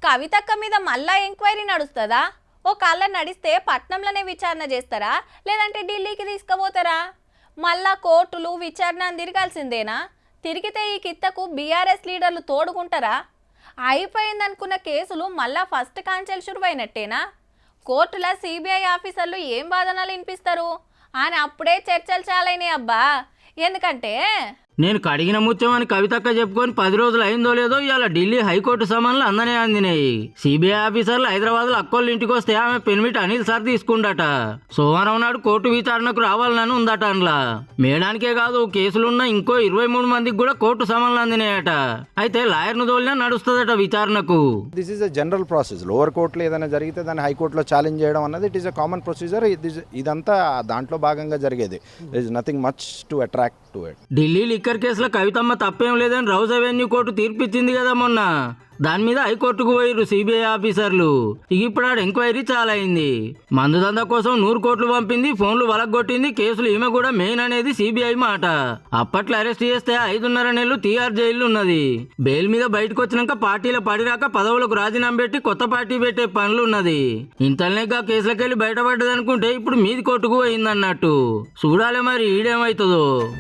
కవితక్క మీద మళ్ళా ఎంక్వైరీ నడుస్తుందా? ఓ కాళ్ళ నడిస్తే పట్నంలోనే విచారణ చేస్తారా, లేదంటే ఢిల్లీకి తీసుకుపోతారా? మళ్ళా కోర్టులు విచారణ తిరగాల్సిందేనా? తిరిగితే ఈ కిత్తకు బీఆర్ఎస్ లీడర్లు తోడుకుంటారా? అయిపోయిందనుకున్న కేసులు మళ్ళా ఫస్ట్ కాంచెల్ శురువైనట్టేనా? కోర్టుల సిబిఐ ఆఫీసర్లు ఏం వాదనలు వినిపిస్తారు అని అప్పుడే చర్చలు చాలైనాయి అబ్బా. ఎందుకంటే నేను కడిగిన ముత్యం అని కవితక్క చెప్పుకొని 10 రోజులు అయిందో లేదో ఇవాళ ఢిల్లీ హైకోర్టు సమన్లు అందనే అందినాయి. సిబిఐ ఆఫీసర్లు హైదరాబాద్ లో అక్కోళ్ళ ఇంటికి వస్తే ఆమె పెనిమిటి అనిల్ సార్ తీసుకుండట. సోమవారం నాడు కోర్టు విచారణకు రావాలని ఉందట. అందులో మేడానికే కాదు కేసులున్న ఇంకో 23 మందికి కూడా కోర్టు సమన్లు అందినాయట. అయితే లాయర్ ను తోలినా నడుస్తుందట విచారణకు. This is a general process. Lower కోర్టులో ఏదైనా జరిగితే దాన్ని హైకోర్టులో ఛాలెంజ్ చేయడం అన్నది it is a common procedure. ఇదంతా దాంట్లో భాగంగా జరిగేది. There is nothing much to attract to it. Delhi liquor కేసులో కవితమ్మ తప్పేం లేదని రౌజ్ అవెన్యూ కోర్టు తీర్పిచ్చింది కదా మొన్న. దాని మీద హైకోర్టుకు పోయిరు సిబిఐ ఆఫీసర్లు. ఇప్పుడు ఆడ ఎంక్వైరీ చాలా అయింది. మందు దందా కోసం 100 కోట్లు పంపింది, ఫోన్లు వలగొట్టింది, కేసులు ఈమె కూడా మెయిన్ అనేది సిబిఐ మాట. అప్పట్లో అరెస్ట్ చేస్తే 5.5 నెలలు తీఆర్ జైలు ఉన్నది. బెయిల్ మీద బయటకు వచ్చినాక పార్టీల పడిరాక పదవులకు రాజీనామా పెట్టి కొత్త పార్టీ పెట్టే పనులు ఉన్నది. ఇంతలోగా కేసులకెళ్ళి బయటపడ్డదనుకుంటే ఇప్పుడు మీది కోర్టుకు పోయిందన్నట్టు. చూడాలి మరి ఈడేమవుతుందో.